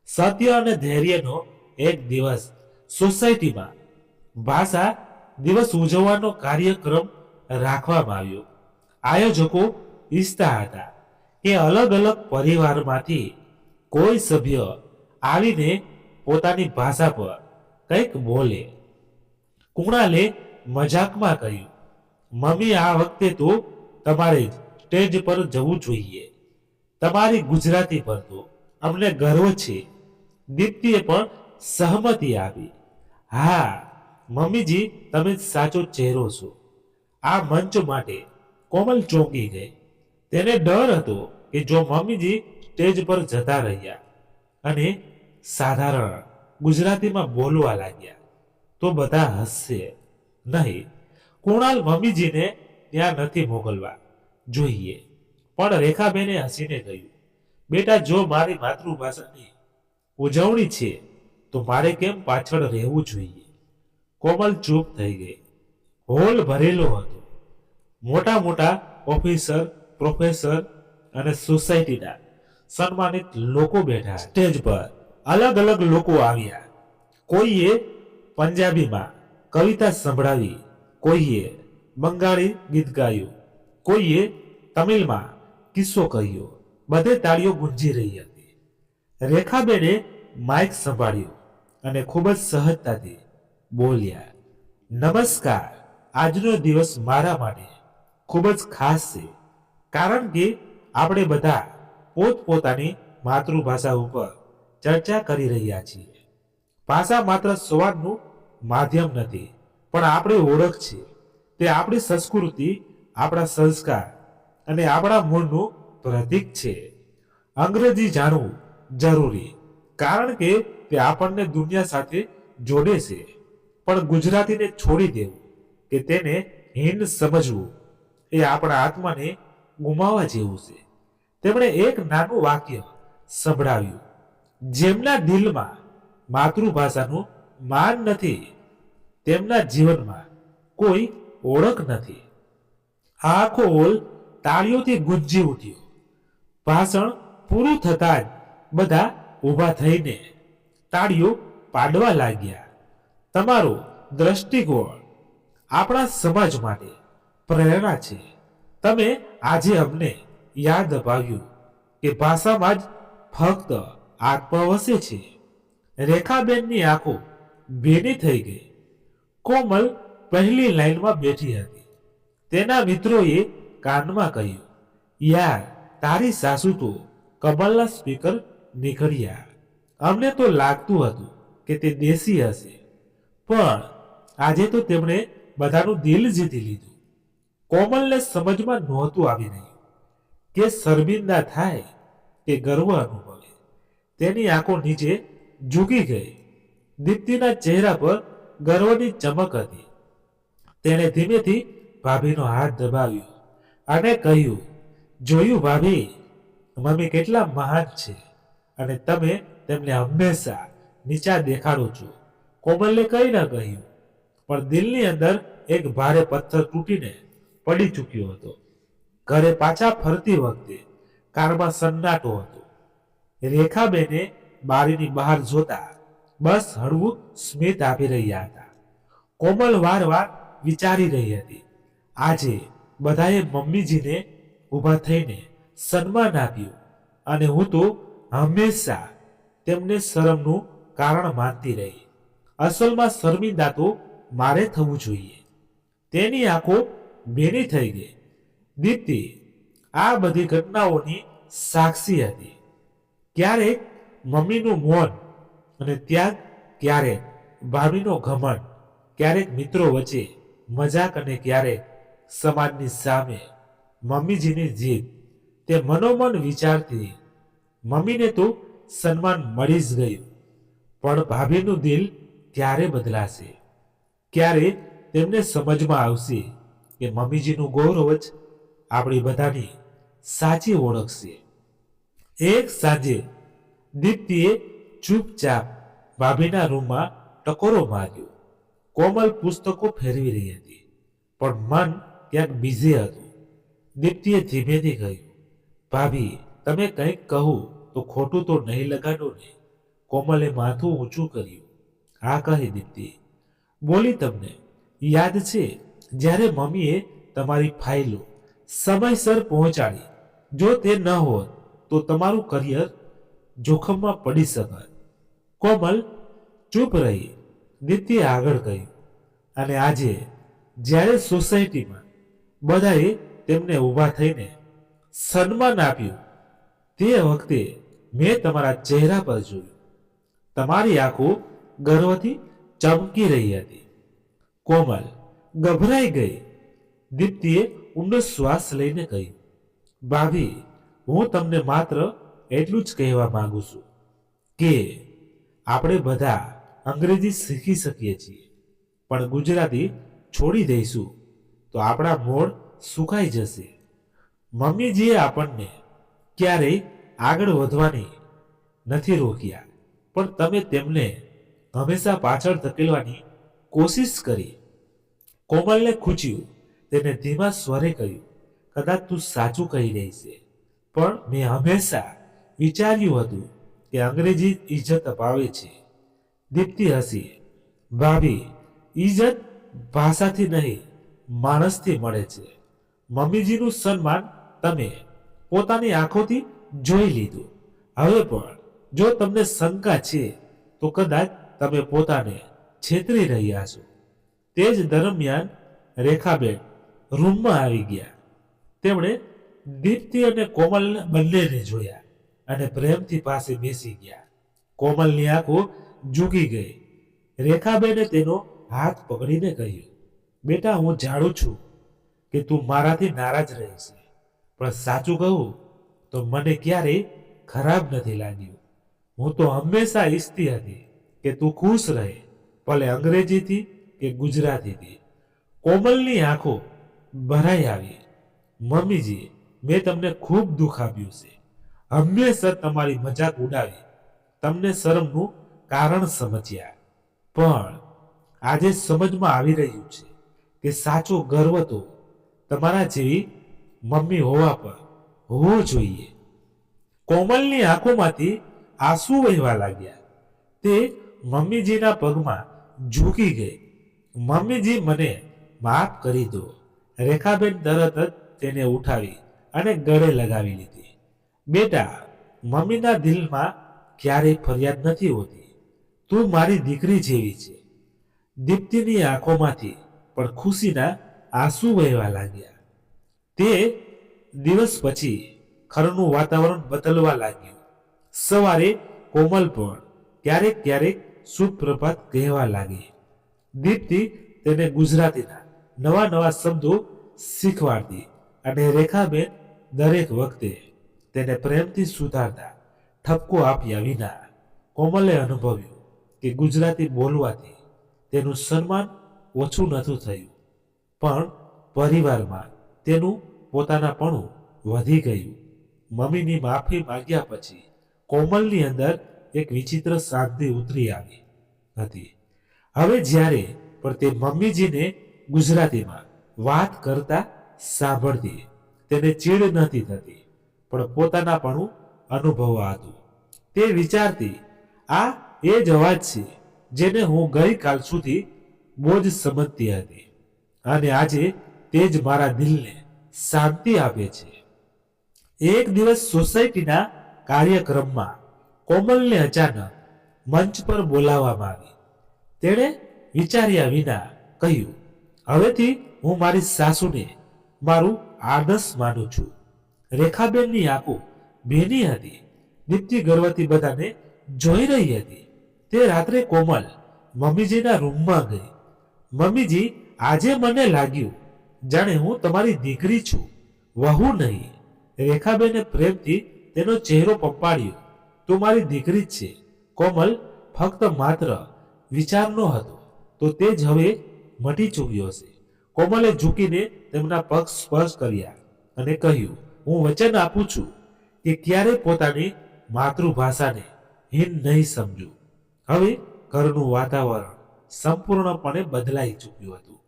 સત્ય અને ધૈર્યનો એક દિવસ સોસાયટીમાં ભાષા દિવસ ઉજવવાનો કાર્યક્રમ રાખવામાં આવ્યો. આયોજકો ઈચ્છતા હતા કે અલગ અલગ પરિવારમાંથી કોઈ સભ્ય આવીને પોતાની ભાષા પર કંઈક બોલે. કુણાલે મજાકમાં કહ્યું, મમ્મી, આ વખતે તો તમારે સ્ટેજ પર જવું જોઈએ. તમારી ગુજરાતી પર તો અમને ગર્વ છે. દીપ્તિએ પણ સહમતિ આપી. હા મમ્મીજી, તમે સાચો ચહેરો છો. આ મંચ માટે કોમલ ચોંકી ગઈ. તેને ડર હતો કે જો મમ્મીજી સ્ટેજ પર જતા રહ્યા અને સાધારણ ગુજરાતીમાં બોલવા લાગ્યા તો બધા હસશે. નહીં, કુણાલ મમ્મીજીને ત્યાં નથી મોકલવા જોઈએ. પણ રેખાબેને હસીને કહ્યું, બેટા, જો મારી માતૃભાષાની ઉજવણી છે તો મારે કેમ પાછળ રહેવું જોઈએ? કોમલ ચૂપ થઈ ગઈ. હોલ ભરેલો હતો. મોટા મોટા ઓફિસર, પ્રોફેસર અને સોસાયટીના સન્માનિત લોકો બેઠા. સ્ટેજ પર અલગ અલગ લોકો આવ્યા. કોઈએ પંજાબીમાં કવિતા સંભળાવી, કોઈએ બંગાળી ગીત ગાયું, કોઈએ તમિલમાં કિસ્સો કહ્યો. બધે તાળીઓ ગુંજી રહી હતી. રેખાબેને માઇક સંભાળ્યું અને ખૂબ જ સહજતાથી બોલ્યા, નમસ્કાર. આજનો દિવસ મારા માટે ખૂબ જ ખાસ છે, કારણ કે આપણે બધા પોતપોતાની માતૃભાષા ઉપર ચર્ચા કરી રહ્યા છીએ. ભાષા માત્ર સંવાદનું માધ્યમ નથી, પણ આપણી ઓળખ છે. તે આપણી સંસ્કૃતિ, આપણા સંસ્કાર અને આપણા મૂળનું પ્રતીક છે. અંગ્રેજી જાણવું જરૂરી, કારણ કે તે આપણને દુનિયા સાથે જોડે છે, પણ ગુજરાતીને છોડી દેવું કે તેને હીન સમજવું એ આપણા આત્માને ગુમાવવા જેવું છે. તેમણે એક નાનું વાક્ય સંભળાવ્યું, જેમના દિલમાં માતૃભાષાનું માન નથી, તેમના જીવનમાં કોઈ ઓળખ નથી. આખો હોલ તાળીઓથી ગુંજી ઉઠ્યો. ભાષણ પૂરું થતાં જ બધા ઊભા થઈને તાળીઓ પાડવા લાગ્યા. તમારો દ્રષ્ટિકોણ આપણા સમાજ માટે પ્રેરણા છે. તમે આજે અમને યાદ અપાવ્યું કે ભાષામાં જ ફક્ત આત્મા વસે છે. રેખાબેનની આંખો ભીની થઈ ગઈ. કોમલ પહેલી લાઈનમાં બેઠી હતી. તેના મિત્રોએ કાનમાં કહ્યું, યાર, તારી સાસુ તો કમલના સ્પીકર નીકળ્યા. અમને તો લાગતું હતું કે તે દેશી હશે, પણ આજે તો તેમણે બધાનું દિલ જીતી લીધું. કોમલને સમજમાં નહોતું આવી રહ્યું કે શર્મિંદા થાય કે ગર્વ અનુભવે. તેની આંખો નીચે ઝૂકી ગઈ. દીપ્તિના ચહેરા પર ગર્વની ચમક હતી. તેણે ધીમેથી ભાભીનો હાથ દબાવ્યો અને કહ્યું, જોયું ભાભી, મમ્મી કેટલા મહાન છે અને તમે તેમને હંમેશા નીચા દેખાડો છો. કોમલે કંઈ ન કહ્યું, પણ દિલની અંદર એક ભારે પથ્થર તૂટીને પડી ચૂક્યો હતો. ઘરે પાછા ફરતી વખતે કારમાં સન્નાટો હતો. રેખાબેને બારીની બહાર જોતા બસ હળવું સ્મિત આપી રહ્યા હતા. કોમલ વારવાર વિચારી રહી હતી, આજે બધાએ મમ્મીજીને ઊભા થઈને સન્માન આપ્યું અને હું તો હંમેશા તેમને શરમનું કારણ માનતી રહી. અસલમાં શર્મિંદા તો મારે થવું જોઈએ. તેની આંખો ભીની થઈ ગઈ. દીપ્તિ આ બધી ઘટનાઓની સાક્ષી હતી. ક્યારેક મમ્મીનું મૌન અને ત્યાગ, ક્યારેક ભાભીનો ઘમંડ, ક્યારેક મિત્રો વચ્ચે મજાક અને ક્યારેક સમાજની સામે મમ્મીજીની જીદ. તે મનોમન વિચારતી, મમ્મીને તો સન્માન મળી જ ગયું, પણ ભાભીનું દિલ ક્યારે બદલાશે? ક્યારે તેમને સમજમાં આવશે કે મમ્મીજીનું ગૌરવ જ આપણી બધાની સાચી ઓળખ છે? એક સાંજે દીપ્તિએ ચૂપચાપ ભાભીના રૂમમાં ટકોરો માર્યો. કોમલ પુસ્તકો ફેરવી રહી હતી, પણ મન ક્યાંક બીઝી હતું. દીપ્તિએ ધીમેથી કહ્યું, ભાભી, તમે કંઈક કહું તો ખોટું તો નહીં લગાડો ને? કોમલે માથું ઊંચું કર્યું. હા, કહી દીપ્તિ. બોલી, તમને યાદ છે જ્યારે મમ્મીએ તમારી ફાઇલો સમયસર પહોંચાડી? જો તે ન હોત તો તમારું કરિયર જોખમમાં પડી શકત. કોમલ ચૂપ રહી. દીપ્તિએ આગળ કહ્યું, અને આજે જ્યારે સોસાયટીમાં બધાએ તેમને ઊભા થઈને સન્માન આપ્યું, તે વખતે મેં તમારા ચહેરા પર જોયું. તમારી આંખો ગર્વથી ચમકી રહી હતી. કોમલ ગભરાઈ ગઈ. દીપ્તિએ ઊંડો શ્વાસ લઈને કહ્યું, ભાભી, હું તમને માત્ર એટલું જ કહેવા માંગુ છું કે આપણે બધા અંગ્રેજી શીખી શકીએ છીએ, પણ ગુજરાતી છોડી દઈશું તો આપણા મૂળ સુકાઈ જશે. મમ્મીજીએ આપણને ક્યારેય આગળ વધવાની નથી રોક્યા, પણ તમે તેમને હંમેશા પાછળ ધકેલવાની કોશિશ કરી. કોમલને ખૂચ્યું. તેને ધીમા સ્વરે કહ્યું, કદાચ તું સાચું કહી રહી છે, પણ મેં હંમેશા વિચાર્યું હતું કે અંગ્રેજી ઇજ્જત અપાવે છે. દીપ્તિ હસી. ભાભી, ઇજ્જત ભાષાથી નહીં, માણસથી મળે છે. મમ્મીજીનું સન્માન તમે પોતાની આંખોથી જોઈ લીધું. હવે પણ જો તમને શંકા છે તો કદાચ તમે પોતાને છેતરી રહ્યા છો. તે જ દરમિયાન રેખાબેન રૂમમાં આવી ગયા. તેમણે દીપ્તિ અને કોમલ બંનેને જોયા અને પ્રેમથી પાસે બેસી ગયા. કોમલની આંખો ઝૂકી ગઈ. રેખાબેને તેનો હાથ પકડીને કહ્યું, બેટા, હું જાણું છું કે તું મારાથી નારાજ રહે છે, પણ સાચું કહું તો મને ક્યારેય ખરાબ નથી લાગ્યું. હું તો હંમેશા ઈચ્છતી હતી કે તું ખુશ રહે, ભલે અંગ્રેજીથી કે ગુજરાતીથી. કોમલની આંખો ભરાઈ આવી. મમ્મીજી, મેં તમને ખૂબ દુઃખ આપ્યું છે. હંમેશા તમારી મજાક ઉડાવી, તમને શરમનું કારણ સમજ્યા, પણ આજે સમજમાં આવી રહ્યું છે કે સાચો ગર્વ તો તમારા જેવી મમ્મી હોવા પર હોવો જોઈએ. કોમલની આંખોમાંથી આંસુ વહેવા લાગ્યા. તે મમ્મીજીના પગમાં ઝૂકી ગઈ. મમ્મીજી, મને માફ કરી દો. રેખાબેન તરત જ તેને ઉઠાવી અને ગળે લગાવી લીધી. બેટા, મમ્મીના દિલમાં ક્યારેય ફરિયાદ નથી હોતી. તું મારી દીકરી જેવી છે. દીપ્તિની આંખોમાંથી પણ ખુશીના આંસુ વહેવા લાગ્યા. તે દિવસ પછી ઘરનું વાતાવરણ બદલવા લાગ્યું. સવારે કોમલ પણ ક્યારેક ક્યારેક સુપ્રભાત કહેવા લાગી. દીપ્તિ તેને ગુજરાતીના નવા નવા શબ્દો શીખવાડતી અને રેખાબેન દરેક વખતે તેને પ્રેમથી સુધારતા. ઠપકો આપ્યા વિના કોમલે અનુભવ્યું કે ગુજરાતી બોલવાથી તેનું સન્માન ઓછું નહોતું થયું, પણ પરિવારમાં તેનું પોતાનાપણું વધી ગયું. મમ્મીની માફી માંગ્યા પછી કોમલની અંદર એક વિચિત્ર શાંતિ ઉતરી આવી હતી. હવે જ્યારે પણ તે મમ્મીજીને ગુજરાતીમાં વાત કરતા સાંભળતી, તેને ચીડ નથી થતી, પણ પોતાનાપણું અનુભવાતું. તે વિચારતી, આ એ જ અવાજ છે જેને હું ગઈકાલ સુધી બોજ સમજતી હતી, અને આજે તે જ મારા દિલને શાંતિ આપે છે. એક દિવસ સોસાયટીના કાર્યક્રમમાં કોમલને અચાનક મંચ પર બોલાવવામાં આવી. તેણે વિચાર્યા વિના કહ્યું, હવેથી હું મારી સાસુને મારું આદર્શ માનું છું. રેખાબેનની આંખો ભીની હતી. દીપ્તિ ગર્વથી બધાને જોઈ રહી હતી. તે રાત્રે કોમલ મમ્મીજીના રૂમમાં ગઈ. મમ્મીજી, આજે મને લાગ્યું જાણે હું તમારી દીકરી છું, વહુ નહીં. રેખાબેને પ્રેમથી તેનો ચહેરો પંપાડ્યો. તું મારી દીકરી જ છે. કોમલ ફક્ત માત્ર વિચારનો હતો તો તે જ હવે મટી ચૂક્યો છે. કોમલે ઝૂકીને તેમના પગ સ્પર્શ કર્યા અને કહ્યું, હું વચન આપું છું કે ક્યારેય પોતાની માતૃભાષાને હીન નહીં સમજું. હવે ઘરનું વાતાવરણ સંપૂર્ણપણે બદલાઈ ચૂક્યું હતું.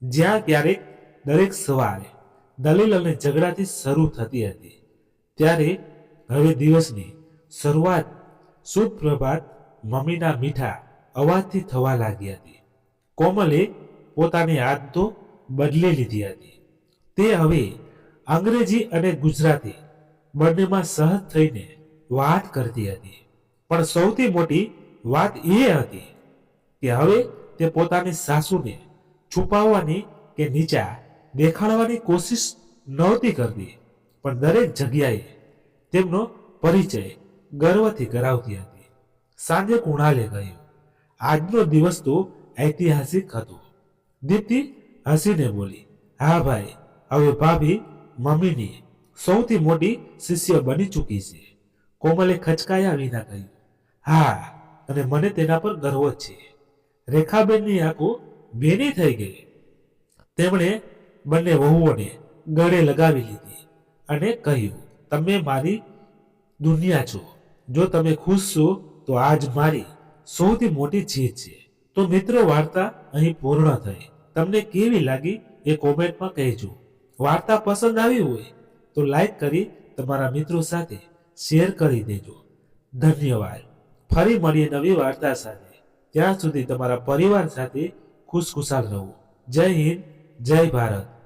જ્યાં ક્યારેક દરેક સવારે દલીલ અને ઝઘડાથી શરૂ થતી હતી, ત્યારે હવે દિવસની શરૂઆત સુપ્રભાત મમ્મીના મીઠા અવાજથી થવા લાગી હતી. કોમલે પોતાની આદતો બદલી લીધી હતી. તે હવે અંગ્રેજી અને ગુજરાતી બંનેમાં સહજ થઈને વાત કરતી હતી. પણ સૌથી મોટી વાત એ હતી કે હવે તે પોતાની સાસુને છુપાવવાની કે નીચા દેખાડવાની કોશિશ નહોતી કરતી, પણ દરેક જગ્યાએ તેમનો પરિચય ગર્વથી કરાવતી હતી. સાંજે કુણાલે કહ્યું, આજનો દિવસ તો ઐતિહાસિક હતો. દીપ્તિ હસીને બોલી, હા ભાઈ, હવે ભાભી મમ્મીની સૌથી મોટી શિષ્ય બની ચૂકી છે. કોમલે ખચકાયા વિના કહ્યું, હા, અને મને તેના પર ગર્વ છે. રેખાબેનની આંખો ભીની થઈ ગઈ. તેમણે બંને વહુઓને ગળે લગાવી લીધી અને કહ્યું, તમે મારી દુનિયા છો. જો તમે ખુશ છો તો આજ મારી સૌથી મોટી જીત છે. તો મિત્રો, વાર્તા અહીં પૂર્ણ થઈ. તમને કેવી લાગી એ કોમેન્ટમાં કહેજો. વાર્તા પસંદ આવી હોય તો લાઈક કરી તમારા મિત્રો સાથે શેર કરી દેજો. ધન્યવાદ. ફરી મળીએ નવી વાર્તા સાથે. ત્યાં સુધી તમારા પરિવાર સાથે ખુશખુશાલ રહો. જય હિન્દ, જય ભારત.